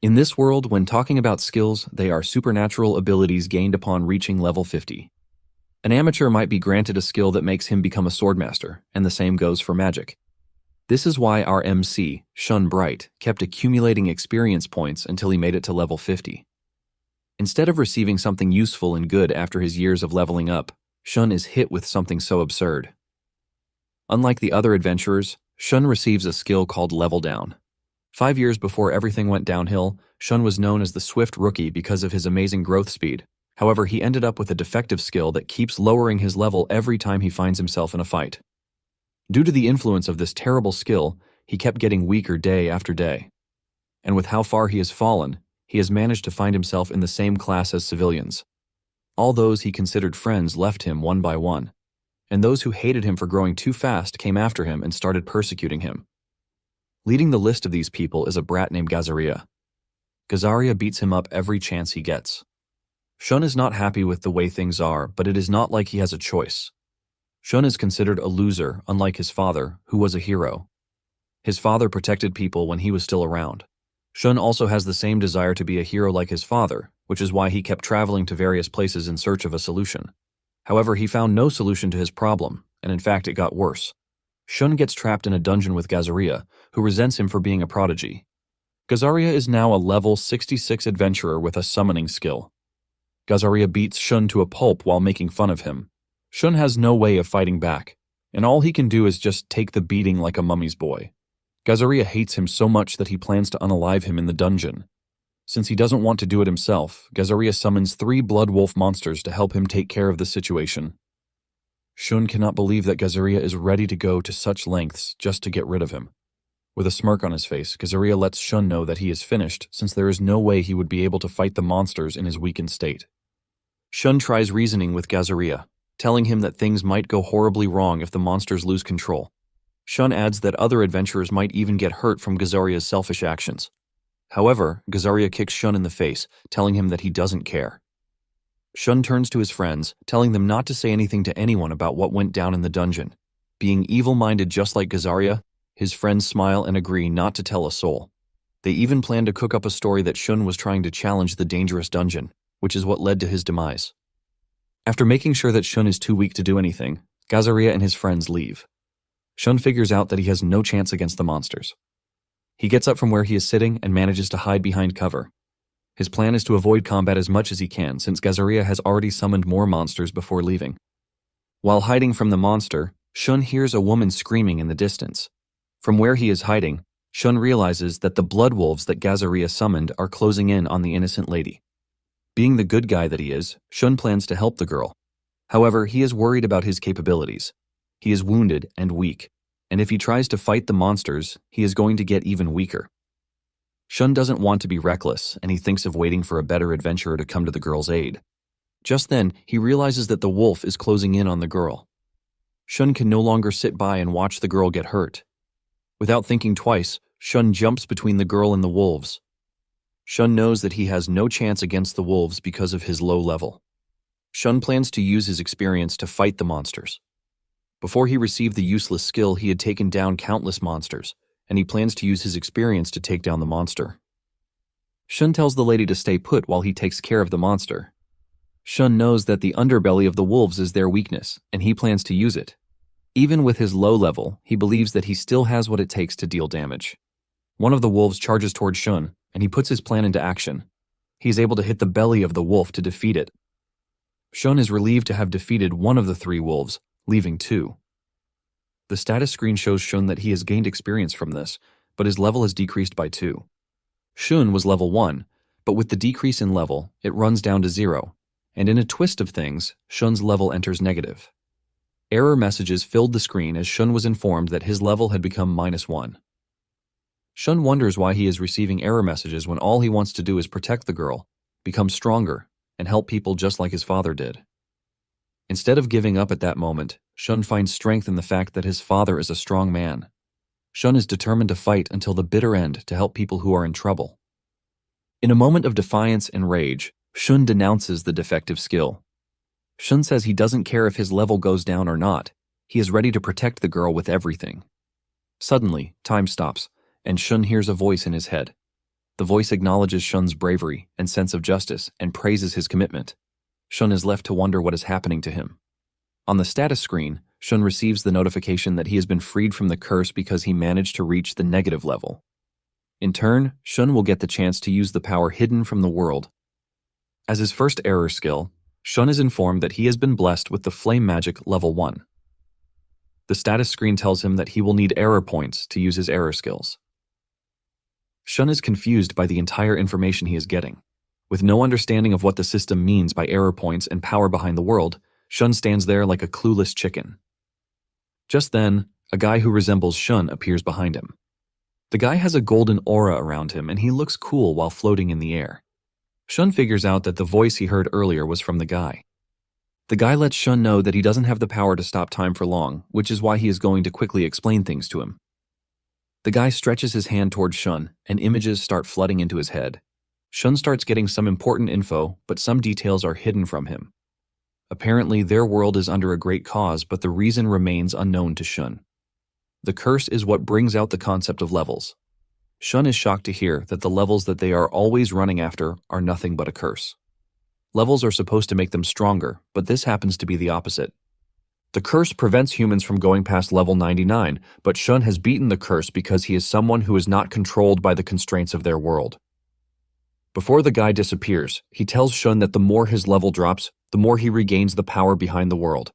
In this world, when talking about skills, they are supernatural abilities gained upon reaching level 50. An amateur might be granted a skill that makes him become a swordmaster, and the same goes for magic. This is why our MC, Shun Bright, kept accumulating experience points until he made it to level 50. Instead of receiving something useful and good after his years of leveling up, Shun is hit with something so absurd. Unlike the other adventurers, Shun receives a skill called Level Down. 5 years before everything went downhill, Shun was known as the Swift Rookie because of his amazing growth speed. However, he ended up with a defective skill that keeps lowering his level every time he finds himself in a fight. Due to the influence of this terrible skill, he kept getting weaker day after day. And with how far he has fallen, he has managed to find himself in the same class as civilians. All those he considered friends left him one by one, and those who hated him for growing too fast came after him and started persecuting him. Leading the list of these people is a brat named Gazaria. Gazaria beats him up every chance he gets. Shun is not happy with the way things are, but it is not like he has a choice. Shun is considered a loser, unlike his father, who was a hero. His father protected people when he was still around. Shun also has the same desire to be a hero like his father, which is why he kept traveling to various places in search of a solution. However, he found no solution to his problem, and in fact it got worse. Shun gets trapped in a dungeon with Gazaria, who resents him for being a prodigy. Gazaria is now a level 66 adventurer with a summoning skill. Gazaria beats Shun to a pulp while making fun of him. Shun has no way of fighting back, and all he can do is just take the beating like a mummy's boy. Gazaria hates him so much that he plans to unalive him in the dungeon. Since he doesn't want to do it himself, Gazaria summons 3 blood wolf monsters to help him take care of the situation. Shun cannot believe that Gazaria is ready to go to such lengths just to get rid of him. With a smirk on his face, Gazaria lets Shun know that he is finished, since there is no way he would be able to fight the monsters in his weakened state. Shun tries reasoning with Gazaria, telling him that things might go horribly wrong if the monsters lose control. Shun adds that other adventurers might even get hurt from Gazaria's selfish actions. However, Gazaria kicks Shun in the face, telling him that he doesn't care. Shun turns to his friends, telling them not to say anything to anyone about what went down in the dungeon. Being evil-minded just like Gazaria, his friends smile and agree not to tell a soul. They even plan to cook up a story that Shun was trying to challenge the dangerous dungeon, which is what led to his demise. After making sure that Shun is too weak to do anything, Gazaria and his friends leave. Shun figures out that he has no chance against the monsters. He gets up from where he is sitting and manages to hide behind cover. His plan is to avoid combat as much as he can, since Gazaria has already summoned more monsters before leaving. While hiding from the monster, Shun hears a woman screaming in the distance. From where he is hiding, Shun realizes that the blood wolves that Gazaria summoned are closing in on the innocent lady. Being the good guy that he is, Shun plans to help the girl. However, he is worried about his capabilities. He is wounded and weak, and if he tries to fight the monsters, he is going to get even weaker. Shun doesn't want to be reckless, and he thinks of waiting for a better adventurer to come to the girl's aid. Just then, he realizes that the wolf is closing in on the girl. Shun can no longer sit by and watch the girl get hurt. Without thinking twice, Shun jumps between the girl and the wolves. Shun knows that he has no chance against the wolves because of his low level. Shun plans to use his experience to fight the monsters. Before he received the useless skill, he had taken down countless monsters, and he plans to use his experience to take down the monster. Shun tells the lady to stay put while he takes care of the monster. Shun knows that the underbelly of the wolves is their weakness, and he plans to use it. Even with his low level, he believes that he still has what it takes to deal damage. One of the wolves charges toward Shun, and he puts his plan into action. He is able to hit the belly of the wolf to defeat it. Shun is relieved to have defeated one of the 3 wolves, leaving 2. The status screen shows Shun that he has gained experience from this, but his level has decreased by 2. Shun was level 1, but with the decrease in level, it runs down to 0, and in a twist of things, Shun's level enters negative. Error messages filled the screen as Shun was informed that his level had become -1. Shun wonders why he is receiving error messages when all he wants to do is protect the girl, become stronger, and help people just like his father did. Instead of giving up at that moment, Shun finds strength in the fact that his father is a strong man. Shun is determined to fight until the bitter end to help people who are in trouble. In a moment of defiance and rage, Shun denounces the defective skill. Shun says he doesn't care if his level goes down or not. He is ready to protect the girl with everything. Suddenly, time stops, and Shun hears a voice in his head. The voice acknowledges Shun's bravery and sense of justice and praises his commitment. Shun is left to wonder what is happening to him. On the status screen, Shun receives the notification that he has been freed from the curse because he managed to reach the negative level. In turn, Shun will get the chance to use the power hidden from the world. As his first error skill, Shun is informed that he has been blessed with the Flame Magic Level 1. The status screen tells him that he will need error points to use his error skills. Shun is confused by the entire information he is getting. With no understanding of what the system means by error points and power behind the world, Shun stands there like a clueless chicken. Just then, a guy who resembles Shun appears behind him. The guy has a golden aura around him and he looks cool while floating in the air. Shun figures out that the voice he heard earlier was from the guy. The guy lets Shun know that he doesn't have the power to stop time for long, which is why he is going to quickly explain things to him. The guy stretches his hand towards Shun, and images start flooding into his head. Shun starts getting some important info, but some details are hidden from him. Apparently, their world is under a great cause, but the reason remains unknown to Shun. The curse is what brings out the concept of levels. Shun is shocked to hear that the levels that they are always running after are nothing but a curse. Levels are supposed to make them stronger, but this happens to be the opposite. The curse prevents humans from going past level 99, but Shun has beaten the curse because he is someone who is not controlled by the constraints of their world. Before the guy disappears, he tells Shun that the more his level drops, the more he regains the power behind the world.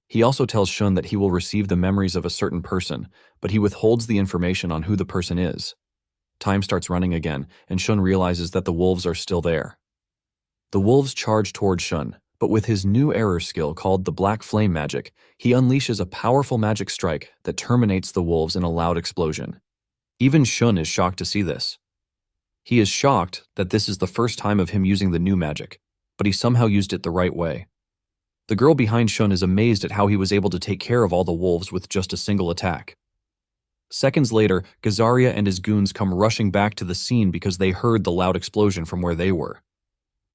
He also tells Shun that he will receive the memories of a certain person, but he withholds the information on who the person is. Time starts running again, and Shun realizes that the wolves are still there. The wolves charge toward Shun, but with his new error skill called the Black Flame Magic, he unleashes a powerful magic strike that terminates the wolves in a loud explosion. Even Shun is shocked to see this. He is shocked that this is the first time of him using the new magic, but he somehow used it the right way. The girl behind Shun is amazed at how he was able to take care of all the wolves with just a single attack. Seconds later, Gazaria and his goons come rushing back to the scene because they heard the loud explosion from where they were.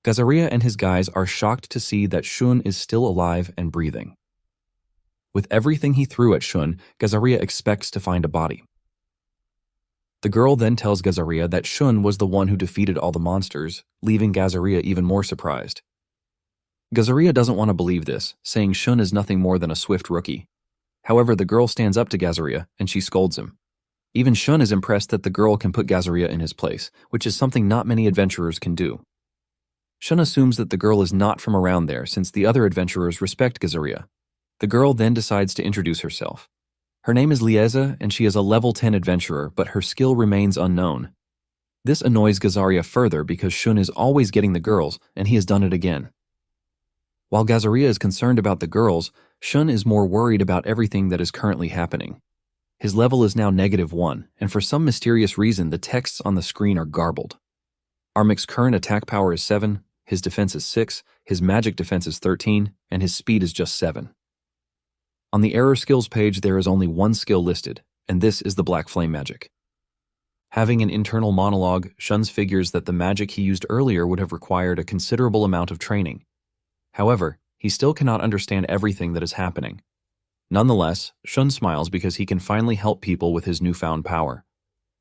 Gazaria and his guys are shocked to see that Shun is still alive and breathing. With everything he threw at Shun, Gazaria expects to find a body. The girl then tells Gazaria that Shun was the one who defeated all the monsters, leaving Gazaria even more surprised. Gazaria doesn't want to believe this, saying Shun is nothing more than a swift rookie. However, the girl stands up to Gazaria and she scolds him. Even Shun is impressed that the girl can put Gazaria in his place, which is something not many adventurers can do. Shun assumes that the girl is not from around there since the other adventurers respect Gazaria. The girl then decides to introduce herself. Her name is Lieza and she is a level 10 adventurer, but her skill remains unknown. This annoys Gazaria further because Shun is always getting the girls and he has done it again. While Gazaria is concerned about the girls, Shun is more worried about everything that is currently happening. His level is now -1, and for some mysterious reason the texts on the screen are garbled. Armic's current attack power is 7, his defense is 6, his magic defense is 13, and his speed is just 7. On the error skills page there is only one skill listed, and this is the Black Flame Magic. Having an internal monologue, Shun figures that the magic he used earlier would have required a considerable amount of training. However, he still cannot understand everything that is happening. Nonetheless, Shun smiles because he can finally help people with his newfound power.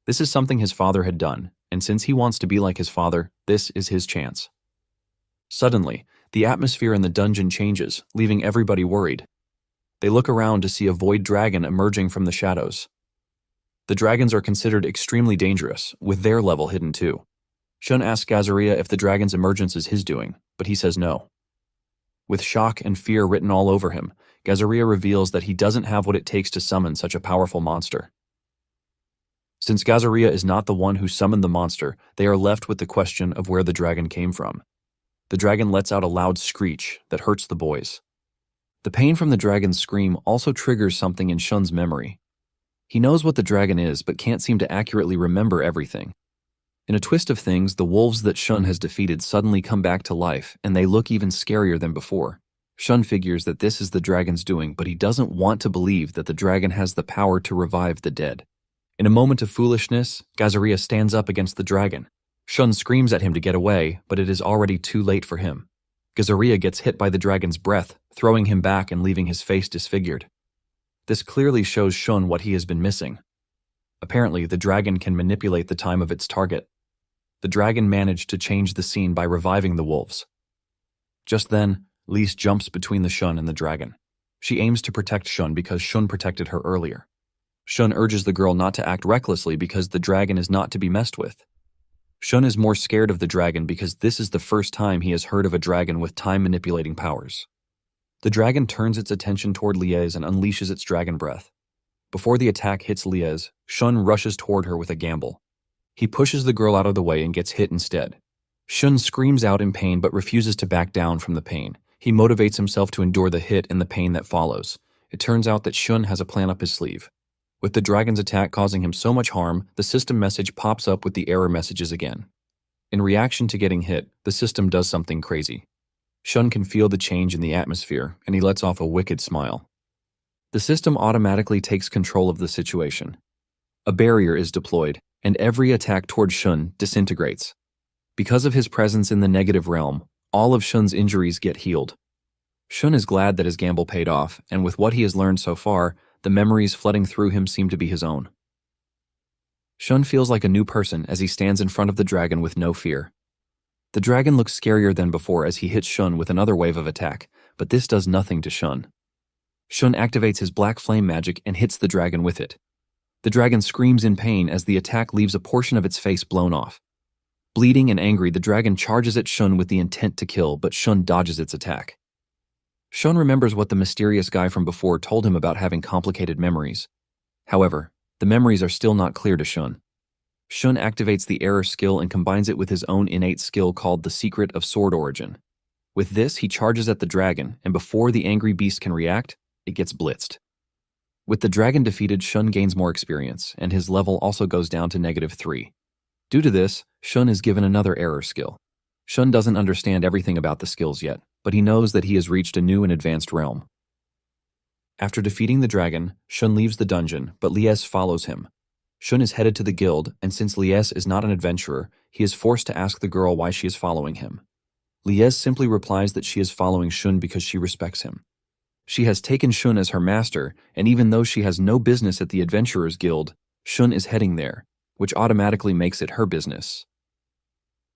This is something his father had done, and since he wants to be like his father, this is his chance. Suddenly, the atmosphere in the dungeon changes, leaving everybody worried. They look around to see a void dragon emerging from the shadows. The dragons are considered extremely dangerous, with their level hidden too. Shun asks Gazaria if the dragon's emergence is his doing, but he says no. With shock and fear written all over him, Gazaria reveals that he doesn't have what it takes to summon such a powerful monster. Since Gazaria is not the one who summoned the monster, they are left with the question of where the dragon came from. The dragon lets out a loud screech that hurts the boys. The pain from the dragon's scream also triggers something in Shun's memory. He knows what the dragon is, but can't seem to accurately remember everything. In a twist of things, the wolves that Shun has defeated suddenly come back to life, and they look even scarier than before. Shun figures that this is the dragon's doing, but he doesn't want to believe that the dragon has the power to revive the dead. In a moment of foolishness, Gazaria stands up against the dragon. Shun screams at him to get away, but it is already too late for him. Gazaria gets hit by the dragon's breath, throwing him back and leaving his face disfigured. This clearly shows Shun what he has been missing. Apparently, the dragon can manipulate the time of its target. the dragon managed to change the scene by reviving the wolves. Just then, Lise jumps between the Shun and the dragon. She aims to protect Shun because Shun protected her earlier. Shun urges the girl not to act recklessly because the dragon is not to be messed with. Shun is more scared of the dragon because this is the first time he has heard of a dragon with time-manipulating powers. The dragon turns its attention toward Lies and unleashes its dragon breath. Before the attack hits Lies, Shun rushes toward her with a gamble. He pushes the girl out of the way and gets hit instead. Shun screams out in pain but refuses to back down from the pain. He motivates himself to endure the hit and the pain that follows. It turns out that Shun has a plan up his sleeve. With the dragon's attack causing him so much harm, the system message pops up with the error messages again. In reaction to getting hit, the system does something crazy. Shun can feel the change in the atmosphere, and he lets off a wicked smile. The system automatically takes control of the situation. A barrier is deployed, and every attack toward Shun disintegrates. Because of his presence in the negative realm, all of Shun's injuries get healed. Shun is glad that his gamble paid off, and with what he has learned so far, the memories flooding through him seem to be his own. Shun feels like a new person as he stands in front of the dragon with no fear. The dragon looks scarier than before as he hits Shun with another wave of attack, but this does nothing to Shun. Shun activates his black flame magic and hits the dragon with it. The dragon screams in pain as the attack leaves a portion of its face blown off. Bleeding and angry, the dragon charges at Shun with the intent to kill, but Shun dodges its attack. Shun remembers what the mysterious guy from before told him about having complicated memories. However, the memories are still not clear to Shun. Shun activates the error skill and combines it with his own innate skill called the Secret of Sword Origin. With this, he charges at the dragon, and before the angry beast can react, it gets blitzed. With the dragon defeated, Shun gains more experience, and his level also goes down to -3. Due to this, Shun is given another error skill. Shun doesn't understand everything about the skills yet, but he knows that he has reached a new and advanced realm. After defeating the dragon, Shun leaves the dungeon, but Lies follows him. Shun is headed to the guild, and since Lies is not an adventurer, he is forced to ask the girl why she is following him. Lies simply replies that she is following Shun because she respects him. She has taken Shun as her master, and even though she has no business at the Adventurers Guild, Shun is heading there, which automatically makes it her business.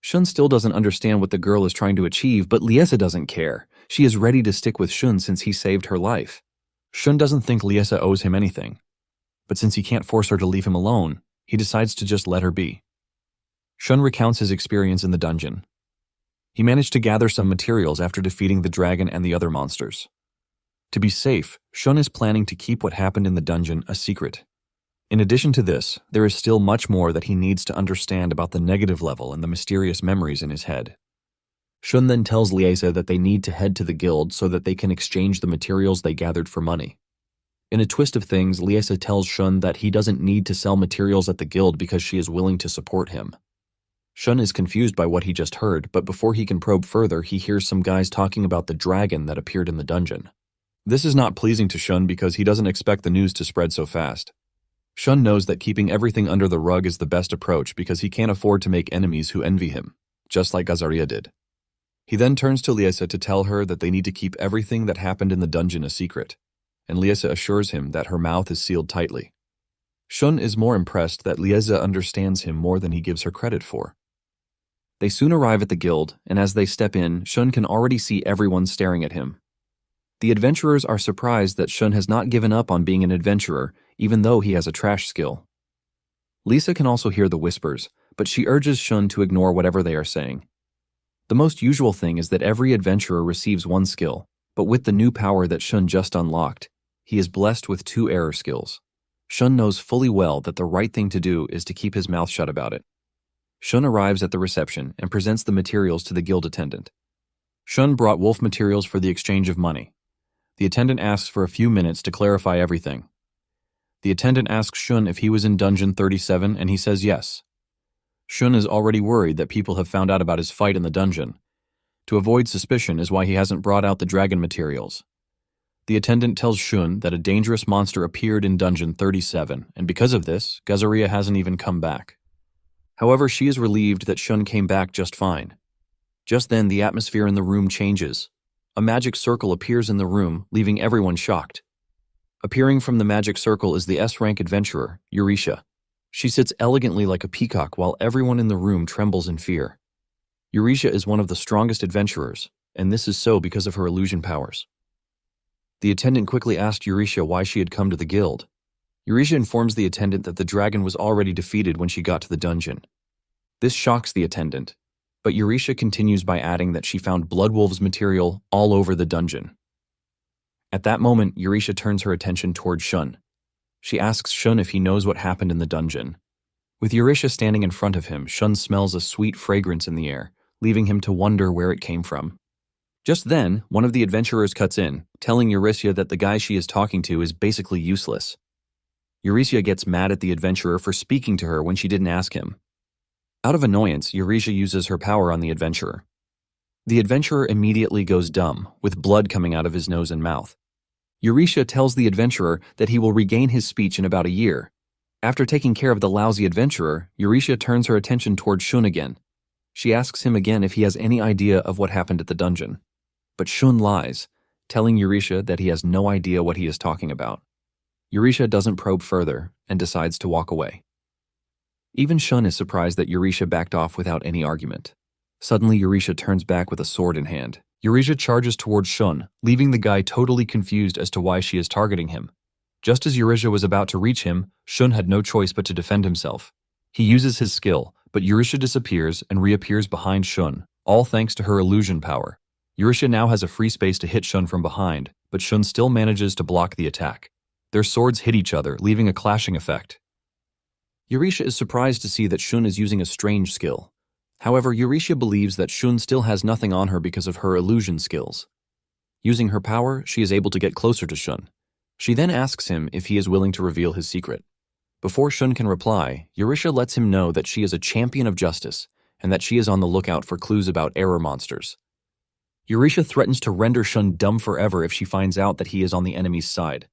Shun still doesn't understand what the girl is trying to achieve, but Liesa doesn't care. She is ready to stick with Shun since he saved her life. Shun doesn't think Liesa owes him anything, but since he can't force her to leave him alone, he decides to just let her be. Shun recounts his experience in the dungeon. He managed to gather some materials after defeating the dragon and the other monsters. To be safe, Shun is planning to keep what happened in the dungeon a secret. In addition to this, there is still much more that he needs to understand about the negative level and the mysterious memories in his head. Shun then tells Liesa that they need to head to the guild so that they can exchange the materials they gathered for money. In a twist of things, Liesa tells Shun that he doesn't need to sell materials at the guild because she is willing to support him. Shun is confused by what he just heard, but before he can probe further, he hears some guys talking about the dragon that appeared in the dungeon. This is not pleasing to Shun because he doesn't expect the news to spread so fast. Shun knows that keeping everything under the rug is the best approach because he can't afford to make enemies who envy him, just like Gazaria did. He then turns to Liesa to tell her that they need to keep everything that happened in the dungeon a secret, and Liesa assures him that her mouth is sealed tightly. Shun is more impressed that Liesa understands him more than he gives her credit for. They soon arrive at the guild, and as they step in, Shun can already see everyone staring at him. The adventurers are surprised that Shun has not given up on being an adventurer, even though he has a trash skill. Lisa can also hear the whispers, but she urges Shun to ignore whatever they are saying. The most usual thing is that every adventurer receives one skill, but with the new power that Shun just unlocked, he is blessed with 2 error skills. Shun knows fully well that the right thing to do is to keep his mouth shut about it. Shun arrives at the reception and presents the materials to the guild attendant. Shun brought wolf materials for the exchange of money. The attendant asks for a few minutes to clarify everything. The attendant asks Shun if he was in Dungeon 37, and he says yes. Shun is already worried that people have found out about his fight in the dungeon. To avoid suspicion is why he hasn't brought out the dragon materials. The attendant tells Shun that a dangerous monster appeared in Dungeon 37, and because of this, Gazaria hasn't even come back. However, she is relieved that Shun came back just fine. Just then, the atmosphere in the room changes. A magic circle appears in the room, leaving everyone shocked. Appearing from the magic circle is the S-rank adventurer, Eurisha. She sits elegantly like a peacock while everyone in the room trembles in fear. Euretia is one of the strongest adventurers, and this is so because of her illusion powers. The attendant quickly asked Euretia why she had come to the guild. Euretia informs the attendant that the dragon was already defeated when she got to the dungeon. This shocks the attendant, but Euretia continues by adding that she found Bloodwolf's material all over the dungeon. At that moment, Euretia turns her attention toward Shun. She asks Shun if he knows what happened in the dungeon. With Euretia standing in front of him, Shun smells a sweet fragrance in the air, leaving him to wonder where it came from. Just then, one of the adventurers cuts in, telling Euretia that the guy she is talking to is basically useless. Euretia gets mad at the adventurer for speaking to her when she didn't ask him. Out of annoyance, Euretia uses her power on the adventurer. The adventurer immediately goes dumb, with blood coming out of his nose and mouth. Euretia tells the adventurer that he will regain his speech in about a year. After taking care of the lousy adventurer, Euretia turns her attention toward Shun again. She asks him again if he has any idea of what happened at the dungeon. But Shun lies, telling Euretia that he has no idea what he is talking about. Euretia doesn't probe further and decides to walk away. Even Shun is surprised that Euretia backed off without any argument. Suddenly, Euretia turns back with a sword in hand. Euretia charges towards Shun, leaving the guy totally confused as to why she is targeting him. Just as Euretia was about to reach him, Shun had no choice but to defend himself. He uses his skill, but Euretia disappears and reappears behind Shun, all thanks to her illusion power. Euretia now has a free space to hit Shun from behind, but Shun still manages to block the attack. Their swords hit each other, leaving a clashing effect. Euretia is surprised to see that Shun is using a strange skill. However, Euretia believes that Shun still has nothing on her because of her illusion skills. Using her power, she is able to get closer to Shun. She then asks him if he is willing to reveal his secret. Before Shun can reply, Euretia lets him know that she is a champion of justice and that she is on the lookout for clues about error monsters. Euretia threatens to render Shun dumb forever if she finds out that he is on the enemy's side.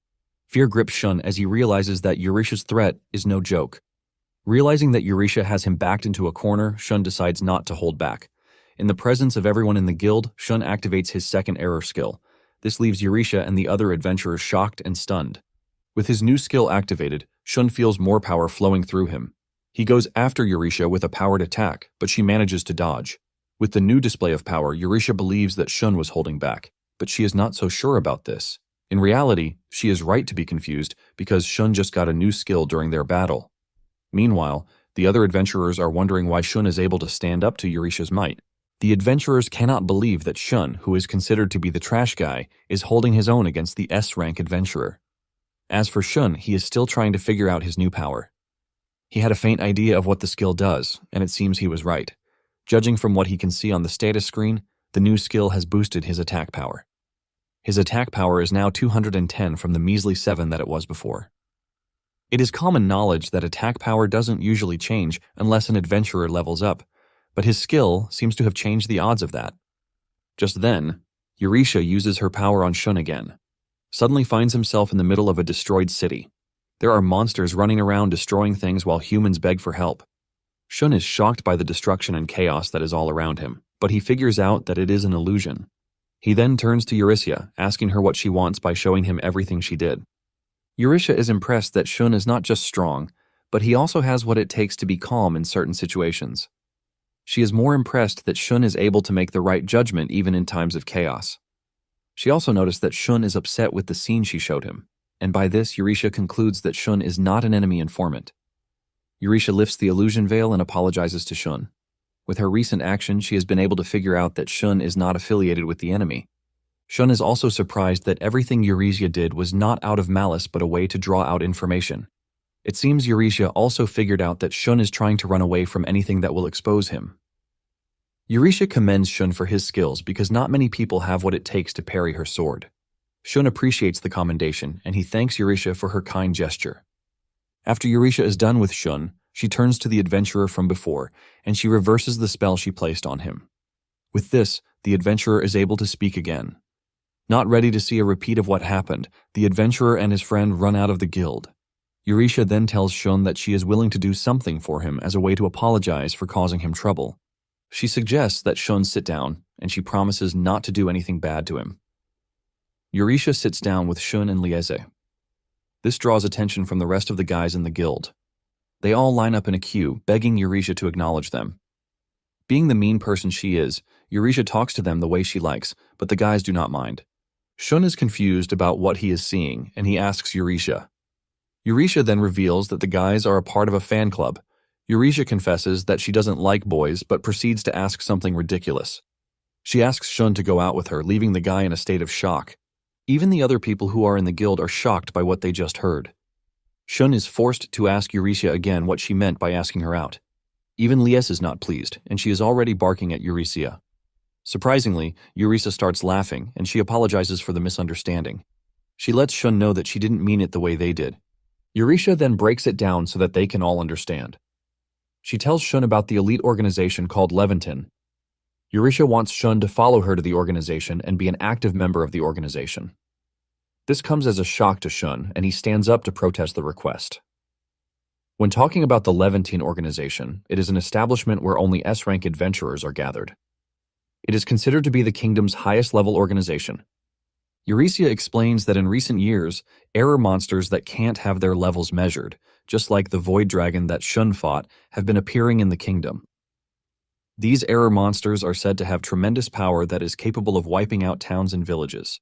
Fear grips Shun as he realizes that Euretia's threat is no joke. Realizing that Euretia has him backed into a corner, Shun decides not to hold back. In the presence of everyone in the guild, Shun activates his second error skill. This leaves Euretia and the other adventurers shocked and stunned. With his new skill activated, Shun feels more power flowing through him. He goes after Euretia with a powered attack, but she manages to dodge. With the new display of power, Euretia believes that Shun was holding back, but she is not so sure about this. In reality, she is right to be confused because Shun just got a new skill during their battle. Meanwhile, the other adventurers are wondering why Shun is able to stand up to Euretia's might. The adventurers cannot believe that Shun, who is considered to be the trash guy, is holding his own against the S-rank adventurer. As for Shun, he is still trying to figure out his new power. He had a faint idea of what the skill does, and it seems he was right. Judging from what he can see on the status screen, the new skill has boosted his attack power. His attack power is now 210 from the measly 7 that it was before. It is common knowledge that attack power doesn't usually change unless an adventurer levels up, but his skill seems to have changed the odds of that. Just then, Euretia uses her power on Shun again. Suddenly finds himself in the middle of a destroyed city. There are monsters running around destroying things while humans beg for help. Shun is shocked by the destruction and chaos that is all around him, but he figures out that it is an illusion. He then turns to Euretia, asking her what she wants by showing him everything she did. Euretia is impressed that Shun is not just strong, but he also has what it takes to be calm in certain situations. She is more impressed that Shun is able to make the right judgment even in times of chaos. She also noticed that Shun is upset with the scene she showed him, and by this Euretia concludes that Shun is not an enemy informant. Euretia lifts the illusion veil and apologizes to Shun. With her recent action, she has been able to figure out that Shun is not affiliated with the enemy. Shun is also surprised that everything Euretia did was not out of malice but a way to draw out information. It seems Euretia also figured out that Shun is trying to run away from anything that will expose him. Euretia commends Shun for his skills because not many people have what it takes to parry her sword. Shun appreciates the commendation and he thanks Euretia for her kind gesture. After Euretia is done with Shun, she turns to the adventurer from before and she reverses the spell she placed on him. With this, the adventurer is able to speak again. Not ready to see a repeat of what happened, the adventurer and his friend run out of the guild. Euretia then tells Shun that she is willing to do something for him as a way to apologize for causing him trouble. She suggests that Shun sit down, and she promises not to do anything bad to him. Euretia sits down with Shun and Liese. This draws attention from the rest of the guys in the guild. They all line up in a queue, begging Eurisha to acknowledge them. Being the mean person she is, Eurisha talks to them the way she likes, but the guys do not mind. Shun is confused about what he is seeing, and he asks Eurisha. Eurisha then reveals that the guys are a part of a fan club. Eurisha confesses that she doesn't like boys, but proceeds to ask something ridiculous. She asks Shun to go out with her, leaving the guy in a state of shock. Even the other people who are in the guild are shocked by what they just heard. Shun is forced to ask Eurisha again what she meant by asking her out. Even Lies is not pleased, and she is already barking at Eurisha. Surprisingly, Eurisha starts laughing, and she apologizes for the misunderstanding. She lets Shun know that she didn't mean it the way they did. Eurisha then breaks it down so that they can all understand. She tells Shun about the elite organization called Levantin. Eurisha wants Shun to follow her to the organization and be an active member of the organization. This comes as a shock to Shun, and he stands up to protest the request. When talking about the Levantin organization, it is an establishment where only S-rank adventurers are gathered. It is considered to be the kingdom's highest-level organization. Eurisha explains that in recent years, error monsters that can't have their levels measured, just like the void dragon that Shun fought, have been appearing in the kingdom. These error monsters are said to have tremendous power that is capable of wiping out towns and villages.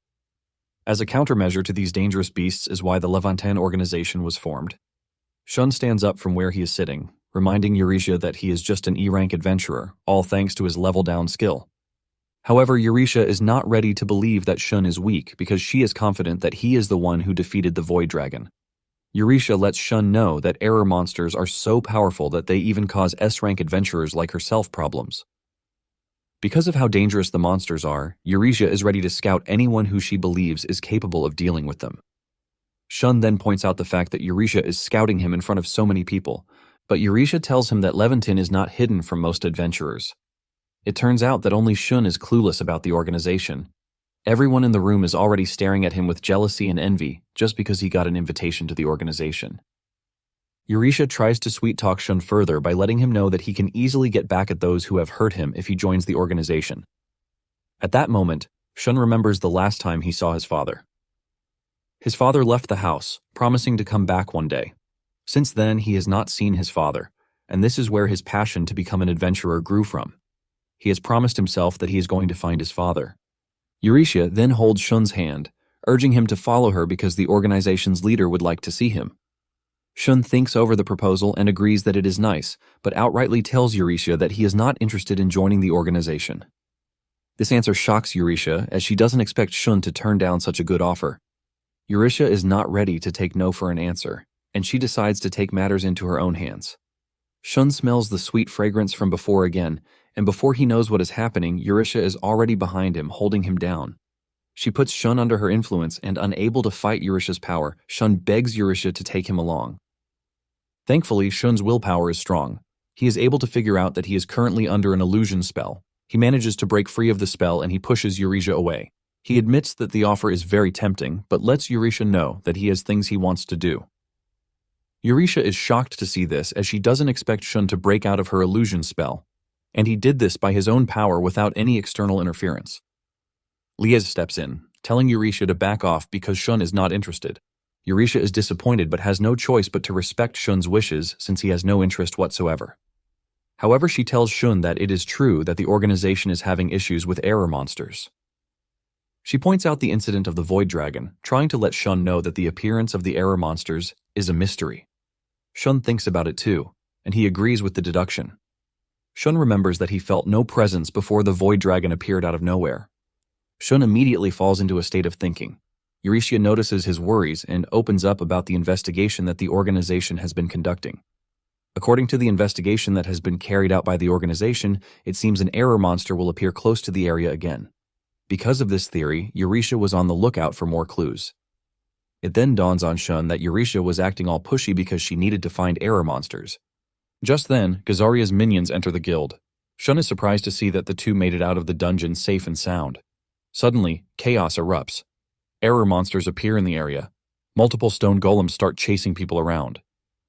As a countermeasure to these dangerous beasts is why the Levantin organization was formed. Shun stands up from where he is sitting, reminding Eurisha that he is just an E-rank adventurer, all thanks to his level-down skill. However, Eurisha is not ready to believe that Shun is weak because she is confident that he is the one who defeated the Void Dragon. Eurisha lets Shun know that error monsters are so powerful that they even cause S-rank adventurers like herself problems. Because of how dangerous the monsters are, Eurisha is ready to scout anyone who she believes is capable of dealing with them. Shun then points out the fact that Eurisha is scouting him in front of so many people, but Eurisha tells him that Levantin is not hidden from most adventurers. It turns out that only Shun is clueless about the organization. Everyone in the room is already staring at him with jealousy and envy just because he got an invitation to the organization. Eurisha tries to sweet-talk Shun further by letting him know that he can easily get back at those who have hurt him if he joins the organization. At that moment, Shun remembers the last time he saw his father. His father left the house, promising to come back one day. Since then, he has not seen his father, and this is where his passion to become an adventurer grew from. He has promised himself that he is going to find his father. Eurisha then holds Shun's hand, urging him to follow her because the organization's leader would like to see him. Shun thinks over the proposal and agrees that it is nice, but outrightly tells Eurisha that he is not interested in joining the organization. This answer shocks Eurisha, as she doesn't expect Shun to turn down such a good offer. Eurisha is not ready to take no for an answer, and she decides to take matters into her own hands. Shun smells the sweet fragrance from before again, and before he knows what is happening, Eurisha is already behind him, holding him down. She puts Shun under her influence, and unable to fight Eurisha's power, Shun begs Eurisha to take him along. Thankfully, Shun's willpower is strong. He is able to figure out that he is currently under an illusion spell. He manages to break free of the spell and he pushes Eurisha away. He admits that the offer is very tempting, but lets Eurisha know that he has things he wants to do. Eurisha is shocked to see this, as she doesn't expect Shun to break out of her illusion spell, and he did this by his own power without any external interference. Lies steps in, telling Eurisha to back off because Shun is not interested. Eurisha is disappointed but has no choice but to respect Shun's wishes since he has no interest whatsoever. However, she tells Shun that it is true that the organization is having issues with error monsters. She points out the incident of the Void Dragon, trying to let Shun know that the appearance of the error monsters is a mystery. Shun thinks about it too, and he agrees with the deduction. Shun remembers that he felt no presence before the Void Dragon appeared out of nowhere. Shun immediately falls into a state of thinking. Eurisha notices his worries and opens up about the investigation that the organization has been conducting. According to the investigation that has been carried out by the organization, it seems an error monster will appear close to the area again. Because of this theory, Eurisha was on the lookout for more clues. It then dawns on Shun that Eurisha was acting all pushy because she needed to find error monsters. Just then, Gazaria's minions enter the guild. Shun is surprised to see that the two made it out of the dungeon safe and sound. Suddenly, chaos erupts. Error monsters appear in the area. Multiple stone golems start chasing people around.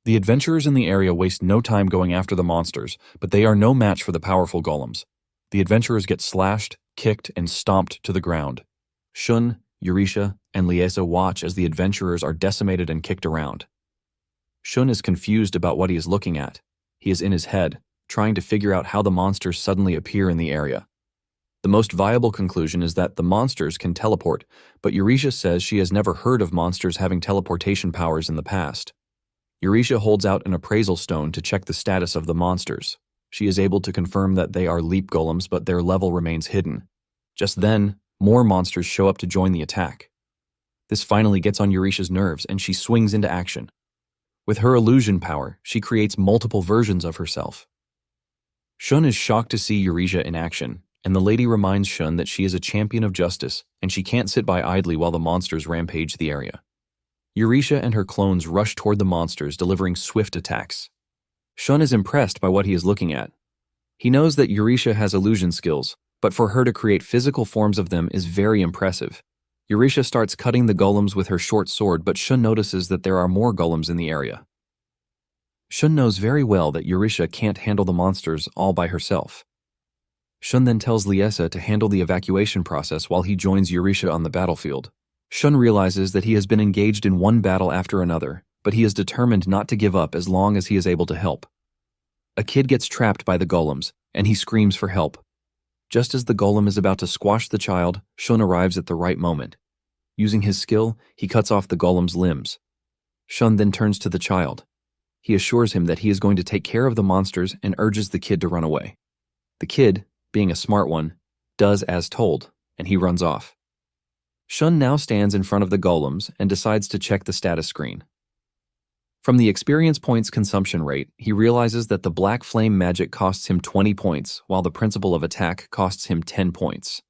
The adventurers in the area waste no time going after the monsters, but they are no match for the powerful golems. The adventurers get slashed, kicked, and stomped to the ground. Shun, Eurisha, and Liesa watch as the adventurers are decimated and kicked around. Shun is confused about what he is looking at. He is in his head, trying to figure out how the monsters suddenly appear in the area. The most viable conclusion is that the monsters can teleport, but Eurisha says she has never heard of monsters having teleportation powers in the past. Eurisha holds out an appraisal stone to check the status of the monsters. She is able to confirm that they are leap golems, but their level remains hidden. Just then, more monsters show up to join the attack. This finally gets on Eurisha's nerves, and she swings into action. With her illusion power, she creates multiple versions of herself. Shun is shocked to see Eurisha in action, and the lady reminds Shun that she is a champion of justice, and she can't sit by idly while the monsters rampage the area. Eurisha and her clones rush toward the monsters, delivering swift attacks. Shun is impressed by what he is looking at. He knows that Eurisha has illusion skills, but for her to create physical forms of them is very impressive. Eurisha starts cutting the golems with her short sword, but Shun notices that there are more golems in the area. Shun knows very well that Eurisha can't handle the monsters all by herself. Shun then tells Liesa to handle the evacuation process while he joins Eurisha on the battlefield. Shun realizes that he has been engaged in one battle after another, but he is determined not to give up as long as he is able to help. A kid gets trapped by the golems, and he screams for help. Just as the golem is about to squash the child, Shun arrives at the right moment. Using his skill, he cuts off the golem's limbs. Shun then turns to the child. He assures him that he is going to take care of the monsters and urges the kid to run away. The kid, being a smart one, does as told, and he runs off. Shun now stands in front of the golems and decides to check the status screen. From the experience points consumption rate, he realizes that the black flame magic costs him 20 points, while the principle of attack costs him 10 points.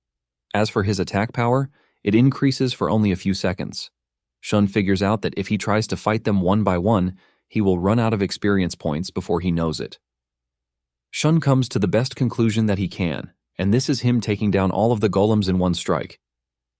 As for his attack power, it increases for only a few seconds. Shun figures out that if he tries to fight them one by one, he will run out of experience points before he knows it. Shun comes to the best conclusion that he can, and this is him taking down all of the golems in one strike.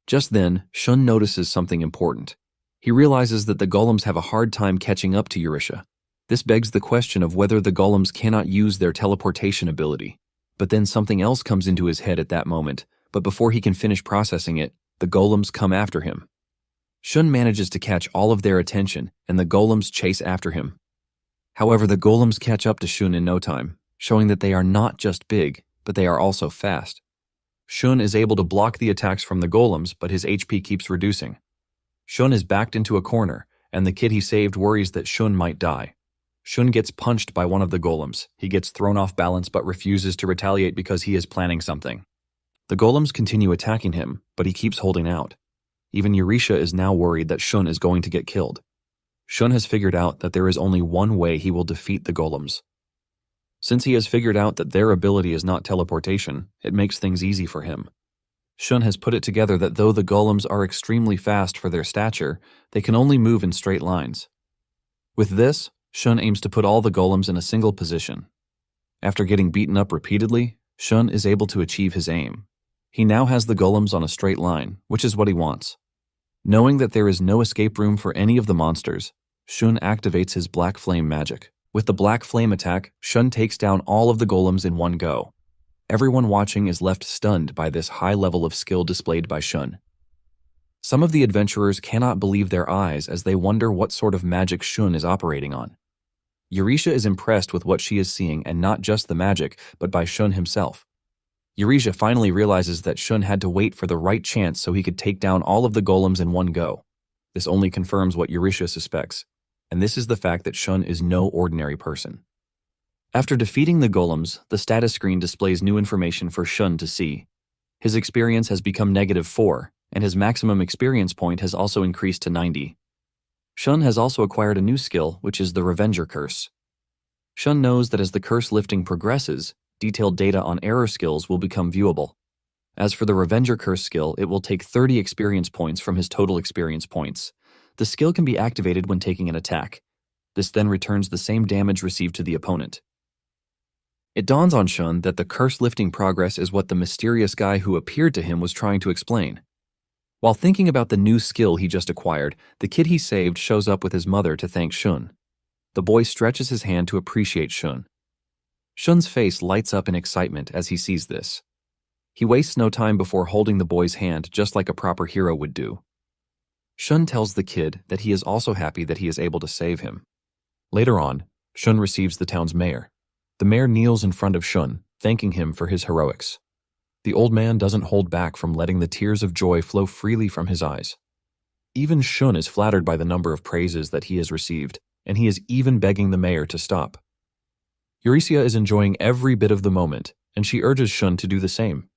Just then, Shun notices something important. He realizes that the golems have a hard time catching up to Eurisha. This begs the question of whether the golems cannot use their teleportation ability. But then something else comes into his head at that moment, but before he can finish processing it, the golems come after him. Shun manages to catch all of their attention, and the golems chase after him. However, the golems catch up to Shun in no time, showing that they are not just big, but they are also fast. Shun is able to block the attacks from the golems, but his HP keeps reducing. Shun is backed into a corner, and the kid he saved worries that Shun might die. Shun gets punched by one of the golems. He gets thrown off balance but refuses to retaliate because he is planning something. The golems continue attacking him, but he keeps holding out. Even Eurisha is now worried that Shun is going to get killed. Shun has figured out that there is only one way he will defeat the golems. Since he has figured out that their ability is not teleportation, it makes things easy for him. Shun has put it together that though the golems are extremely fast for their stature, they can only move in straight lines. With this, Shun aims to put all the golems in a single position. After getting beaten up repeatedly, Shun is able to achieve his aim. He now has the golems on a straight line, which is what he wants. Knowing that there is no escape room for any of the monsters, Shun activates his black flame magic. With the black flame attack, Shun takes down all of the golems in one go. Everyone watching is left stunned by this high level of skill displayed by Shun. Some of the adventurers cannot believe their eyes as they wonder what sort of magic Shun is operating on. Eurisha is impressed with what she is seeing, and not just the magic, but by Shun himself. Eurisha finally realizes that Shun had to wait for the right chance so he could take down all of the golems in one go. This only confirms what Eurisha suspects, and this is the fact that Shun is no ordinary person. After defeating the golems, the status screen displays new information for Shun to see. His experience has become -4, and his maximum experience point has also increased to 90. Shun has also acquired a new skill, which is the Revenger Curse. Shun knows that as the curse lifting progresses, detailed data on error skills will become viewable. As for the Revenger Curse skill, it will take 30 experience points from his total experience points. The skill can be activated when taking an attack. This then returns the same damage received to the opponent. It dawns on Shun that the curse-lifting progress is what the mysterious guy who appeared to him was trying to explain. While thinking about the new skill he just acquired, the kid he saved shows up with his mother to thank Shun. The boy stretches his hand to appreciate Shun. Shun's face lights up in excitement as he sees this. He wastes no time before holding the boy's hand just like a proper hero would do. Shun tells the kid that he is also happy that he is able to save him. Later on, Shun receives the town's mayor. The mayor kneels in front of Shun, thanking him for his heroics. The old man doesn't hold back from letting the tears of joy flow freely from his eyes. Even Shun is flattered by the number of praises that he has received, and he is even begging the mayor to stop. Eurecia is enjoying every bit of the moment, and she urges Shun to do the same.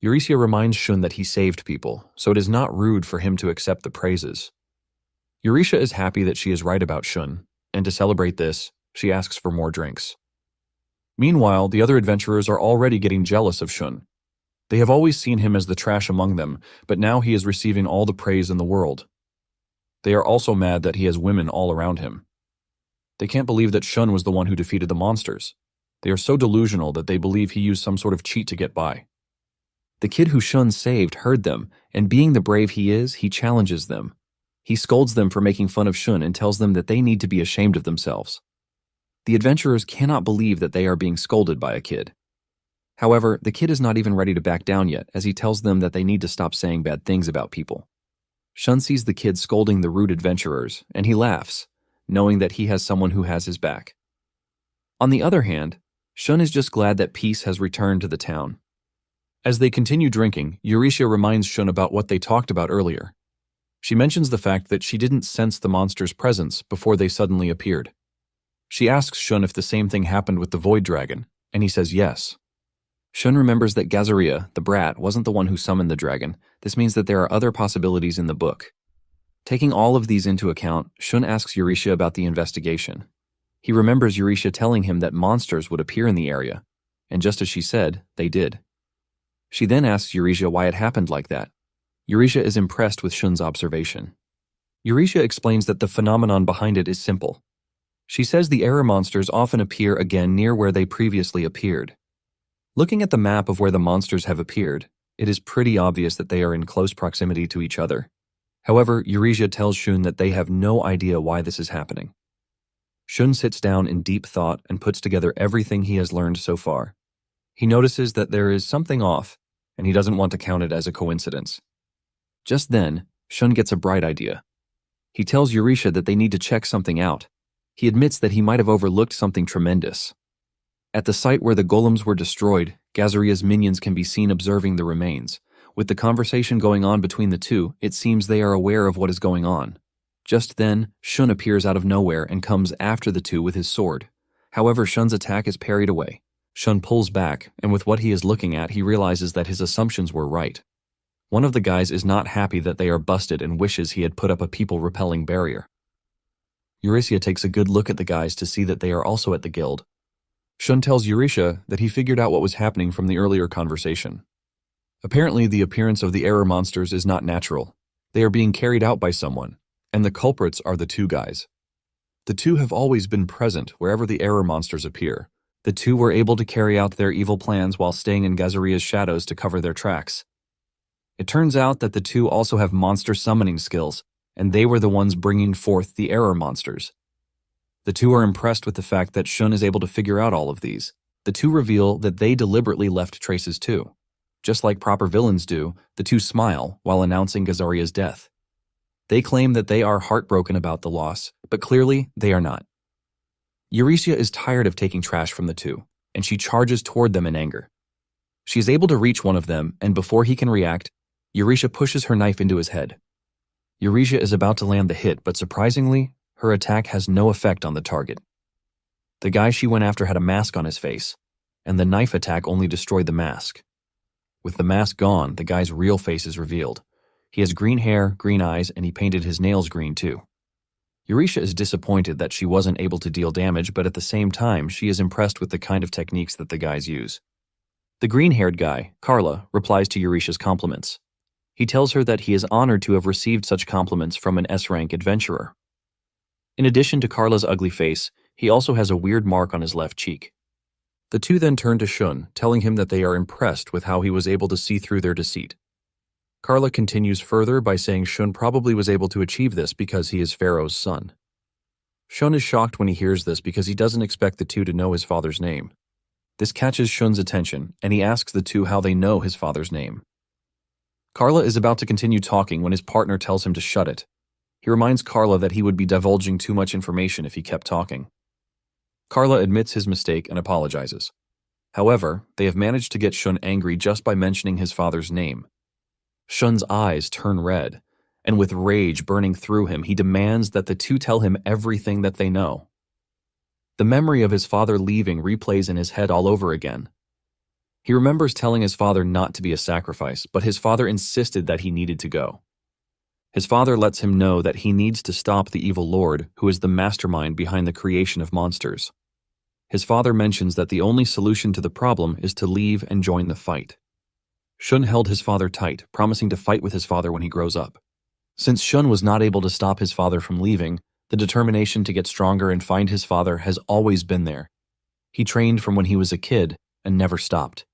Eurecia reminds Shun that he saved people, so it is not rude for him to accept the praises. Eurecia is happy that she is right about Shun, and to celebrate this, she asks for more drinks. Meanwhile, the other adventurers are already getting jealous of Shun. They have always seen him as the trash among them, but now he is receiving all the praise in the world. They are also mad that he has women all around him. They can't believe that Shun was the one who defeated the monsters. They are so delusional that they believe he used some sort of cheat to get by. The kid who Shun saved heard them, and being the brave he is, he challenges them. He scolds them for making fun of Shun and tells them that they need to be ashamed of themselves. The adventurers cannot believe that they are being scolded by a kid. However, the kid is not even ready to back down yet, as he tells them that they need to stop saying bad things about people. Shun sees the kid scolding the rude adventurers, and he laughs, knowing that he has someone who has his back. On the other hand, Shun is just glad that peace has returned to the town. As they continue drinking, Eurecia reminds Shun about what they talked about earlier. She mentions the fact that she didn't sense the monster's presence before they suddenly appeared. She asks Shun if the same thing happened with the Void Dragon, and he says yes. Shun remembers that Gazaria, the brat, wasn't the one who summoned the dragon. This means that there are other possibilities in the book. Taking all of these into account, Shun asks Eurecia about the investigation. He remembers Eurecia telling him that monsters would appear in the area, and just as she said, they did. She then asks Eurecia why it happened like that. Eurecia is impressed with Shun's observation. Eurecia explains that the phenomenon behind it is simple. She says the error monsters often appear again near where they previously appeared. Looking at the map of where the monsters have appeared, it is pretty obvious that they are in close proximity to each other. However, Eurecia tells Shun that they have no idea why this is happening. Shun sits down in deep thought and puts together everything he has learned so far. He notices that there is something off, and he doesn't want to count it as a coincidence. Just then, Shun gets a bright idea. He tells Eurecia that they need to check something out. He admits that he might have overlooked something tremendous. At the site where the golems were destroyed, Gazaria's minions can be seen observing the remains. With the conversation going on between the two, it seems they are aware of what is going on. Just then, Shun appears out of nowhere and comes after the two with his sword. However, Shun's attack is parried away. Shun pulls back, and with what he is looking at, he realizes that his assumptions were right. One of the guys is not happy that they are busted and wishes he had put up a people-repelling barrier. Eurecia takes a good look at the guys to see that they are also at the guild. Shun tells Eurecia that he figured out what was happening from the earlier conversation. Apparently, the appearance of the error monsters is not natural. They are being carried out by someone, and the culprits are the two guys. The two have always been present wherever the error monsters appear. The two were able to carry out their evil plans while staying in Gazaria's shadows to cover their tracks. It turns out that the two also have monster summoning skills, and they were the ones bringing forth the error monsters. The two are impressed with the fact that Shun is able to figure out all of these. The two reveal that they deliberately left traces too. Just like proper villains do, the two smile while announcing Gazaria's death. They claim that they are heartbroken about the loss, but clearly they are not. Eurecia is tired of taking trash from the two, and she charges toward them in anger. She is able to reach one of them, and before he can react, Eurecia pushes her knife into his head. Eurecia is about to land the hit, but surprisingly, her attack has no effect on the target. The guy she went after had a mask on his face, and the knife attack only destroyed the mask. With the mask gone, the guy's real face is revealed. He has green hair, green eyes, and he painted his nails green too. Eurecia is disappointed that she wasn't able to deal damage, but at the same time, she is impressed with the kind of techniques that the guys use. The green-haired guy, Carla, replies to Eurecia's compliments. He tells her that he is honored to have received such compliments from an S-rank adventurer. In addition to Carla's ugly face, he also has a weird mark on his left cheek. The two then turn to Shun, telling him that they are impressed with how he was able to see through their deceit. Carla continues further by saying Shun probably was able to achieve this because he is Pharaoh's son. Shun is shocked when he hears this because he doesn't expect the two to know his father's name. This catches Shun's attention, and he asks the two how they know his father's name. Carla is about to continue talking when his partner tells him to shut it. He reminds Carla that he would be divulging too much information if he kept talking. Carla admits his mistake and apologizes. However, they have managed to get Shun angry just by mentioning his father's name. Shun's eyes turn red, and with rage burning through him, he demands that the two tell him everything that they know. The memory of his father leaving replays in his head all over again. He remembers telling his father not to be a sacrifice, but his father insisted that he needed to go. His father lets him know that he needs to stop the evil lord, who is the mastermind behind the creation of monsters. His father mentions that the only solution to the problem is to leave and join the fight. Shun held his father tight, promising to fight with his father when he grows up. Since Shun was not able to stop his father from leaving, the determination to get stronger and find his father has always been there. He trained from when he was a kid and never stopped.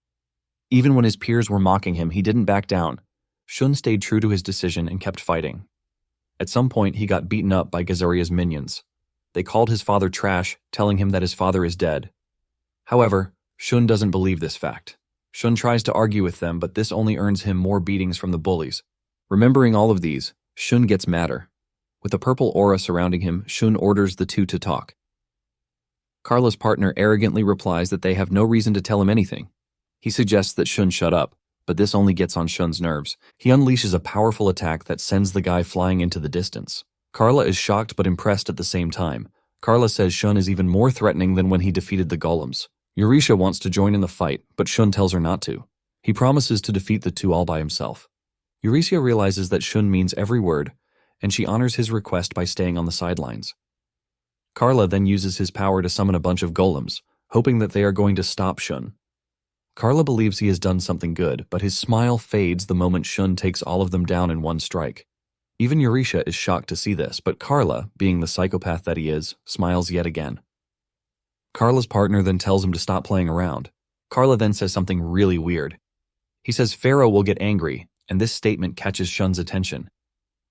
Even when his peers were mocking him, he didn't back down. Shun stayed true to his decision and kept fighting. At some point, he got beaten up by Gazaria's minions. They called his father trash, telling him that his father is dead. However, Shun doesn't believe this fact. Shun tries to argue with them, but this only earns him more beatings from the bullies. Remembering all of these, Shun gets madder. With a purple aura surrounding him, Shun orders the two to talk. Carla's partner arrogantly replies that they have no reason to tell him anything. He suggests that Shun shut up, but this only gets on Shun's nerves. He unleashes a powerful attack that sends the guy flying into the distance. Carla is shocked but impressed at the same time. Carla says Shun is even more threatening than when he defeated the golems. Eurisha wants to join in the fight, but Shun tells her not to. He promises to defeat the two all by himself. Eurisha realizes that Shun means every word, and she honors his request by staying on the sidelines. Carla then uses his power to summon a bunch of golems, hoping that they are going to stop Shun. Carla believes he has done something good, but his smile fades the moment Shun takes all of them down in one strike. Even Eurisha is shocked to see this, but Carla, being the psychopath that he is, smiles yet again. Carla's partner then tells him to stop playing around. Carla then says something really weird. He says Pharaoh will get angry, and this statement catches Shun's attention.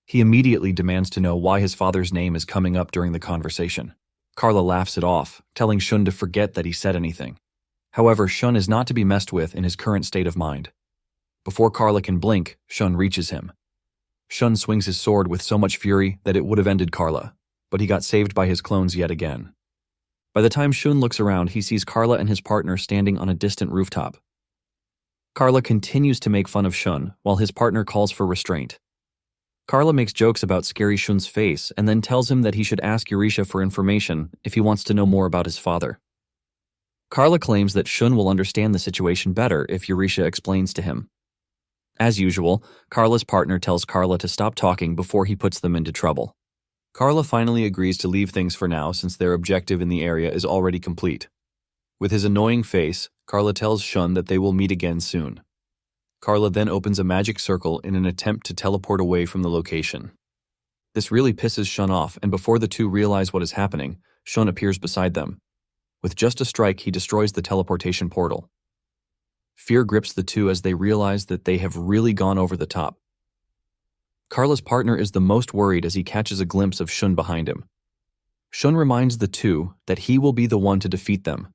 He immediately demands to know why his father's name is coming up during the conversation. Carla laughs it off, telling Shun to forget that he said anything. However, Shun is not to be messed with in his current state of mind. Before Carla can blink, Shun reaches him. Shun swings his sword with so much fury that it would have ended Carla, but he got saved by his clones yet again. By the time Shun looks around, he sees Carla and his partner standing on a distant rooftop. Carla continues to make fun of Shun, while his partner calls for restraint. Carla makes jokes about scary Shun's face and then tells him that he should ask Eurisha for information if he wants to know more about his father. Carla claims that Shun will understand the situation better if Eurisha explains to him. As usual, Carla's partner tells Carla to stop talking before he puts them into trouble. Carla finally agrees to leave things for now since their objective in the area is already complete. With his annoying face, Carla tells Shun that they will meet again soon. Carla then opens a magic circle in an attempt to teleport away from the location. This really pisses Shun off, and before the two realize what is happening, Shun appears beside them. With just a strike, he destroys the teleportation portal. Fear grips the two as they realize that they have really gone over the top. Carla's partner is the most worried as he catches a glimpse of Shun behind him. Shun reminds the two that he will be the one to defeat them.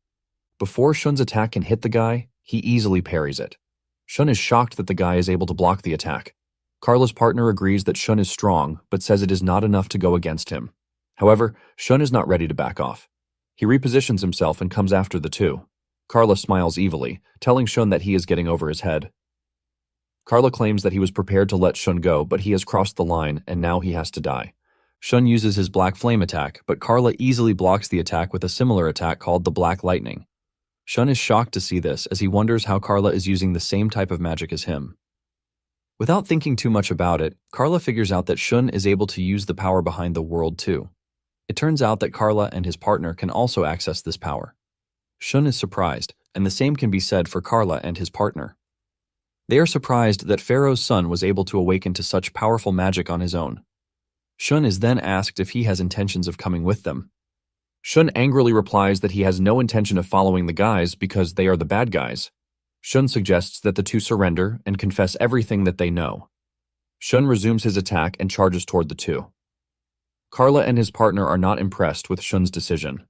Before Shun's attack can hit the guy, he easily parries it. Shun is shocked that the guy is able to block the attack. Carla's partner agrees that Shun is strong, but says it is not enough to go against him. However, Shun is not ready to back off. He repositions himself and comes after the two. Carla smiles evilly, telling Shun that he is getting over his head. Carla claims that he was prepared to let Shun go, but he has crossed the line and now he has to die. Shun uses his black flame attack, but Carla easily blocks the attack with a similar attack called the black lightning. Shun is shocked to see this as he wonders how Carla is using the same type of magic as him. Without thinking too much about it, Carla figures out that Shun is able to use the power behind the world too. It turns out that Carla and his partner can also access this power. Shun is surprised, and the same can be said for Carla and his partner. They are surprised that Pharaoh's son was able to awaken to such powerful magic on his own. Shun is then asked if he has intentions of coming with them. Shun angrily replies that he has no intention of following the guys because they are the bad guys. Shun suggests that the two surrender and confess everything that they know. Shun resumes his attack and charges toward the two. Carla and his partner are not impressed with Shun's decision.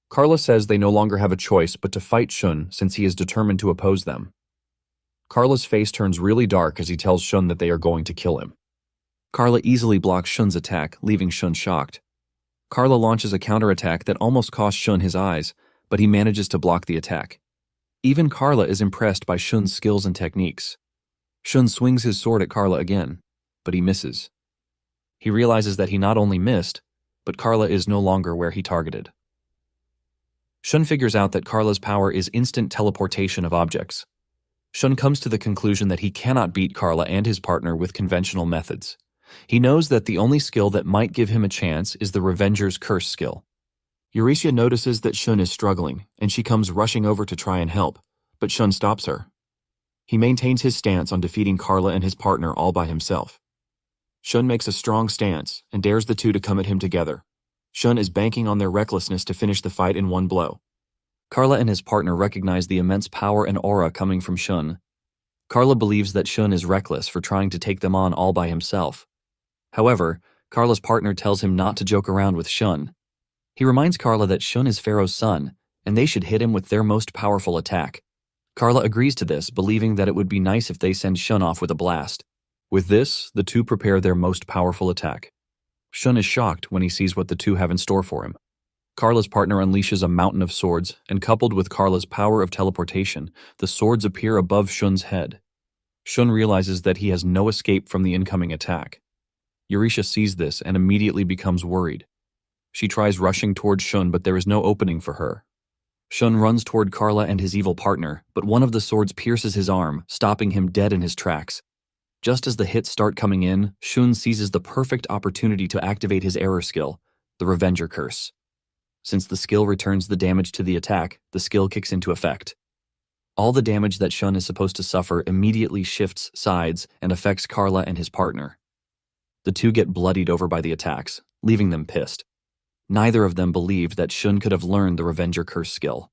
Carla says they no longer have a choice but to fight Shun since he is determined to oppose them. Carla's face turns really dark as he tells Shun that they are going to kill him. Carla easily blocks Shun's attack, leaving Shun shocked. Carla launches a counterattack that almost costs Shun his eyes, but he manages to block the attack. Even Carla is impressed by Shun's skills and techniques. Shun swings his sword at Carla again, but he misses. He realizes that he not only missed, but Carla is no longer where he targeted. Shun figures out that Carla's power is instant teleportation of objects. Shun comes to the conclusion that he cannot beat Carla and his partner with conventional methods. He knows that the only skill that might give him a chance is the Revenger's Curse skill. Euretia notices that Shun is struggling, and she comes rushing over to try and help, but Shun stops her. He maintains his stance on defeating Carla and his partner all by himself. Shun makes a strong stance and dares the two to come at him together. Shun is banking on their recklessness to finish the fight in one blow. Carla and his partner recognize the immense power and aura coming from Shun. Carla believes that Shun is reckless for trying to take them on all by himself. However, Carla's partner tells him not to joke around with Shun. He reminds Carla that Shun is Pharaoh's son, and they should hit him with their most powerful attack. Carla agrees to this, believing that it would be nice if they send Shun off with a blast. With this, the two prepare their most powerful attack. Shun is shocked when he sees what the two have in store for him. Carla's partner unleashes a mountain of swords, and coupled with Carla's power of teleportation, the swords appear above Shun's head. Shun realizes that he has no escape from the incoming attack. Euretia sees this and immediately becomes worried. She tries rushing toward Shun, but there is no opening for her. Shun runs toward Carla and his evil partner, but one of the swords pierces his arm, stopping him dead in his tracks. Just as the hits start coming in, Shun seizes the perfect opportunity to activate his error skill, the Revenger Curse. Since the skill returns the damage to the attack, the skill kicks into effect. All the damage that Shun is supposed to suffer immediately shifts sides and affects Carla and his partner. The two get bloodied over by the attacks, leaving them pissed. Neither of them believed that Shun could have learned the Revenger Curse skill.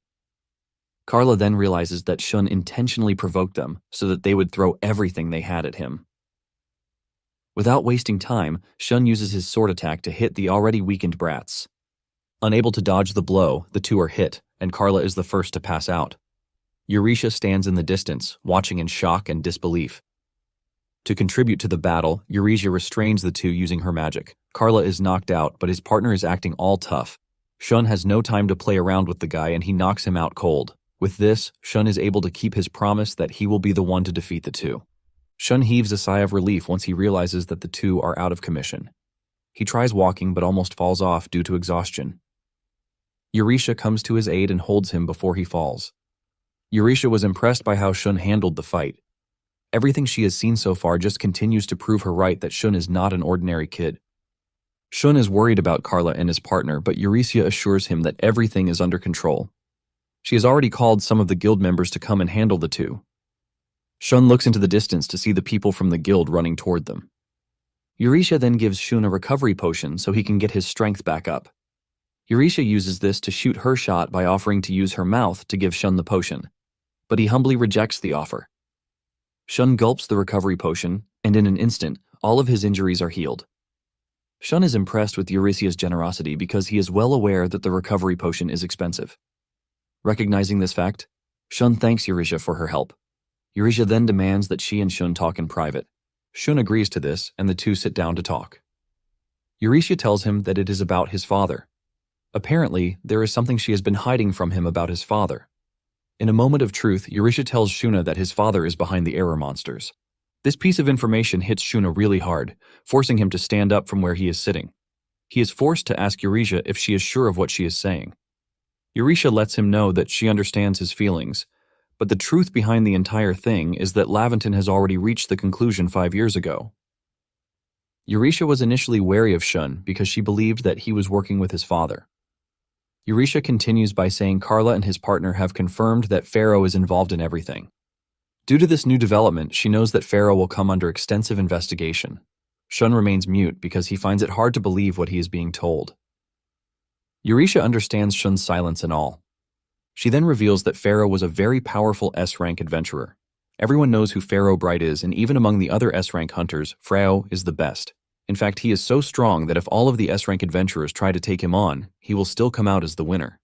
Carla then realizes that Shun intentionally provoked them so that they would throw everything they had at him. Without wasting time, Shun uses his sword attack to hit the already weakened brats. Unable to dodge the blow, the two are hit, and Carla is the first to pass out. Euretia stands in the distance, watching in shock and disbelief. To contribute to the battle, Euretia restrains the two using her magic. Carla is knocked out, but his partner is acting all tough. Shun has no time to play around with the guy, and he knocks him out cold. With this, Shun is able to keep his promise that he will be the one to defeat the two. Shun heaves a sigh of relief once he realizes that the two are out of commission. He tries walking but almost falls off due to exhaustion. Euretia comes to his aid and holds him before he falls. Euretia was impressed by how Shun handled the fight. Everything she has seen so far just continues to prove her right that Shun is not an ordinary kid. Shun is worried about Carla and his partner, but Euretia assures him that everything is under control. She has already called some of the guild members to come and handle the two. Shun looks into the distance to see the people from the guild running toward them. Euretia then gives Shun a recovery potion so he can get his strength back up. Euretia uses this to shoot her shot by offering to use her mouth to give Shun the potion, but he humbly rejects the offer. Shun gulps the recovery potion, and in an instant, all of his injuries are healed. Shun is impressed with Euretia's generosity because he is well aware that the recovery potion is expensive. Recognizing this fact, Shun thanks Euretia for her help. Euretia then demands that she and Shun talk in private. Shun agrees to this, and the two sit down to talk. Euretia tells him that it is about his father. Apparently, there is something she has been hiding from him about his father. In a moment of truth, Euretia tells Shuna that his father is behind the error monsters. This piece of information hits Shuna really hard, forcing him to stand up from where he is sitting. He is forced to ask Euretia if she is sure of what she is saying. Euretia lets him know that she understands his feelings, but the truth behind the entire thing is that Laventon has already reached the conclusion 5 years ago. Euretia was initially wary of Shun because she believed that he was working with his father. Euretia continues by saying Carla and his partner have confirmed that Pharaoh is involved in everything. Due to this new development, she knows that Pharaoh will come under extensive investigation. Shun remains mute because he finds it hard to believe what he is being told. Euretia understands Shun's silence and all. She then reveals that Pharaoh was a very powerful S-rank adventurer. Everyone knows who Pharaoh Bright is, and even among the other S-rank hunters, Pharaoh is the best. In fact, he is so strong that if all of the S-rank adventurers try to take him on, he will still come out as the winner.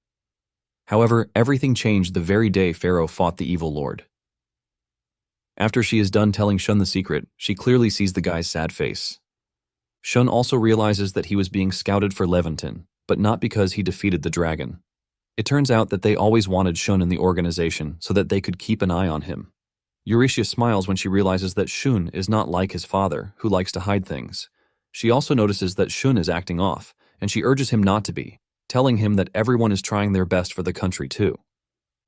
However, everything changed the very day Pharaoh fought the evil lord. After she is done telling Shun the secret, she clearly sees the guy's sad face. Shun also realizes that he was being scouted for Levantin, but not because he defeated the dragon. It turns out that they always wanted Shun in the organization so that they could keep an eye on him. Eurytia smiles when she realizes that Shun is not like his father, who likes to hide things. She also notices that Shun is acting off, and she urges him not to be, telling him that everyone is trying their best for the country too.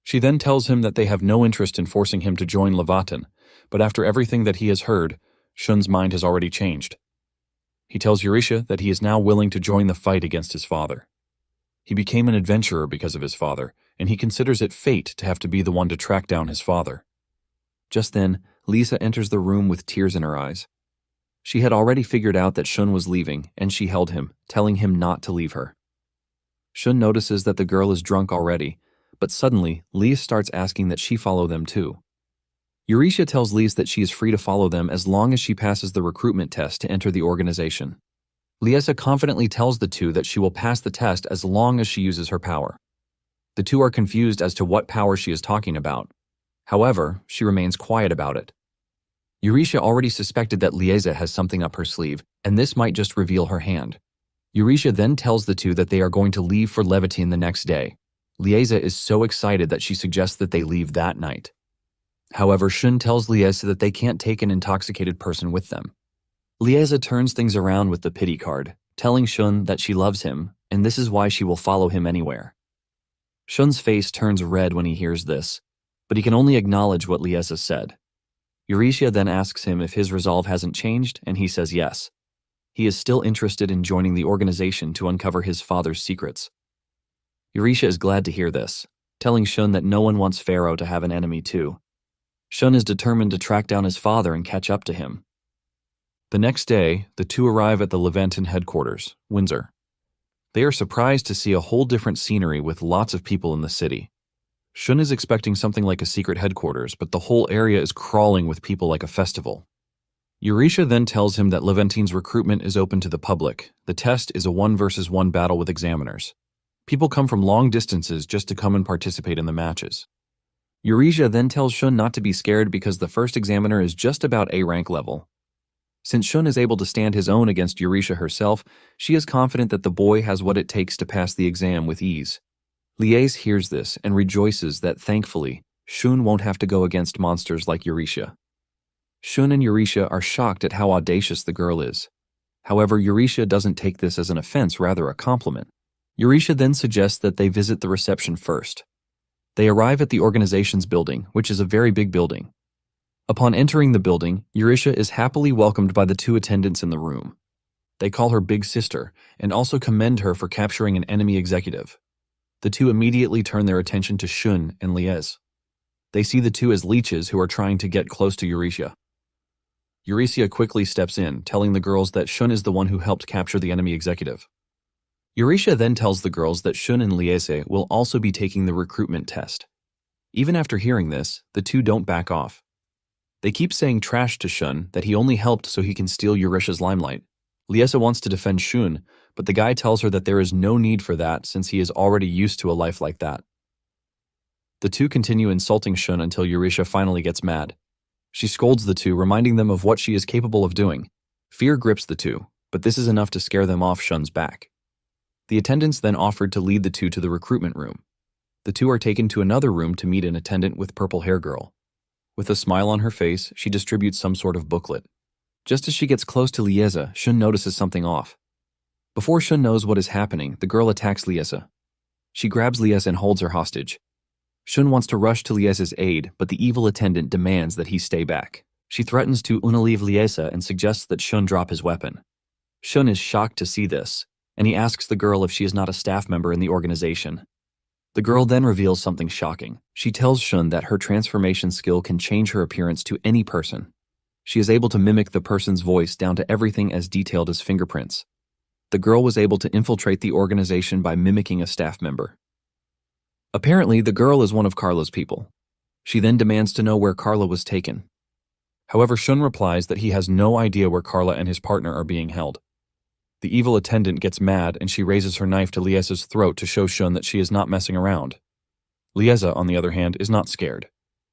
She then tells him that they have no interest in forcing him to join Levantin, but after everything that he has heard, Shun's mind has already changed. He tells Eurytia that he is now willing to join the fight against his father. He became an adventurer because of his father, and he considers it fate to have to be the one to track down his father. Just then, Lisa enters the room with tears in her eyes. She had already figured out that Shun was leaving, and she held him, telling him not to leave her. Shun notices that the girl is drunk already, but suddenly, Lise starts asking that she follow them too. Eurytia tells Lise that she is free to follow them as long as she passes the recruitment test to enter the organization. Liesa confidently tells the two that she will pass the test as long as she uses her power. The two are confused as to what power she is talking about. However, she remains quiet about it. Eurytia already suspected that Liesa has something up her sleeve, and this might just reveal her hand. Eurytia then tells the two that they are going to leave for Levitin the next day. Liesa is so excited that she suggests that they leave that night. However, Shun tells Liesa that they can't take an intoxicated person with them. Liesa turns things around with the pity card, telling Shun that she loves him, and this is why she will follow him anywhere. Shun's face turns red when he hears this, but he can only acknowledge what Liesa said. Eurytia then asks him if his resolve hasn't changed, and he says yes. He is still interested in joining the organization to uncover his father's secrets. Eurytia is glad to hear this, telling Shun that no one wants Pharaoh to have an enemy too. Shun is determined to track down his father and catch up to him. The next day, the two arrive at the Levantin headquarters, Windsor. They are surprised to see a whole different scenery with lots of people in the city. Shun is expecting something like a secret headquarters, but the whole area is crawling with people like a festival. Eurytia then tells him that Levantin's recruitment is open to the public. The test is a 1-versus-1 battle with examiners. People come from long distances just to come and participate in the matches. Eurytia then tells Shun not to be scared because the first examiner is just about A-rank level. Since Shun is able to stand his own against Eurytia herself, she is confident that the boy has what it takes to pass the exam with ease. Liese hears this and rejoices that, thankfully, Shun won't have to go against monsters like Eurytia. Shun and Eurytia are shocked at how audacious the girl is. However, Eurytia doesn't take this as an offense, rather a compliment. Eurytia then suggests that they visit the reception first. They arrive at the organization's building, which is a very big building. Upon entering the building, Eurytia is happily welcomed by the two attendants in the room. They call her Big Sister and also commend her for capturing an enemy executive. The two immediately turn their attention to Shun and Liese. They see the two as leeches who are trying to get close to Eurytia. Eurytia quickly steps in, telling the girls that Shun is the one who helped capture the enemy executive. Eurytia then tells the girls that Shun and Liese will also be taking the recruitment test. Even after hearing this, the two don't back off. They keep saying trash to Shun that he only helped so he can steal Eurytia's limelight. Liese wants to defend Shun, but the guy tells her that there is no need for that since he is already used to a life like that. The two continue insulting Shun until Eurytia finally gets mad. She scolds the two, reminding them of what she is capable of doing. Fear grips the two, but this is enough to scare them off Shun's back. The attendants then offered to lead the two to the recruitment room. The two are taken to another room to meet an attendant with purple hair girl. With a smile on her face, she distributes some sort of booklet. Just as she gets close to Liese, Shun notices something off. Before Shun knows what is happening, the girl attacks Liese. She grabs Liese and holds her hostage. Shun wants to rush to Liese's aid, but the evil attendant demands that he stay back. She threatens to unalive Liese and suggests that Shun drop his weapon. Shun is shocked to see this, and he asks the girl if she is not a staff member in the organization. The girl then reveals something shocking. She tells Shun that her transformation skill can change her appearance to any person. She is able to mimic the person's voice down to everything as detailed as fingerprints. The girl was able to infiltrate the organization by mimicking a staff member. Apparently, the girl is one of Carla's people. She then demands to know where Carla was taken. However, Shun replies that he has no idea where Carla and his partner are being held. The evil attendant gets mad and she raises her knife to Liese's throat to show Shun that she is not messing around. Liese, on the other hand, is not scared.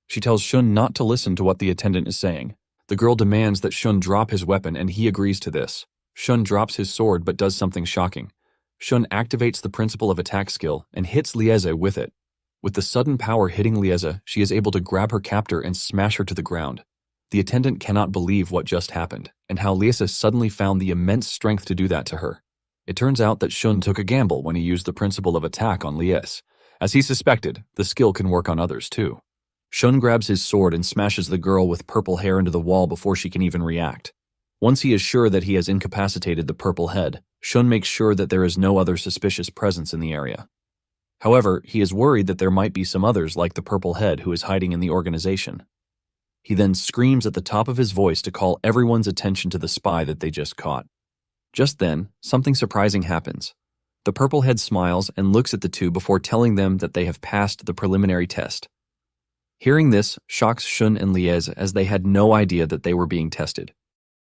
She tells Shun not to listen to what the attendant is saying. The girl demands that Shun drop his weapon and he agrees to this. Shun drops his sword but does something shocking. Shun activates the principle of attack skill and hits Lieza with it. With the sudden power hitting Lieza, she is able to grab her captor and smash her to the ground. The attendant cannot believe what just happened, and how Lieza suddenly found the immense strength to do that to her. It turns out that Shun took a gamble when he used the principle of attack on Liez. As he suspected, the skill can work on others too. Shun grabs his sword and smashes the girl with purple hair into the wall before she can even react. Once he is sure that he has incapacitated the purple head, Shun makes sure that there is no other suspicious presence in the area. However, he is worried that there might be some others like the purple head who is hiding in the organization. He then screams at the top of his voice to call everyone's attention to the spy that they just caught. Just then, something surprising happens. The purple head smiles and looks at the two before telling them that they have passed the preliminary test. Hearing this shocks Shun and Liez as they had no idea that they were being tested.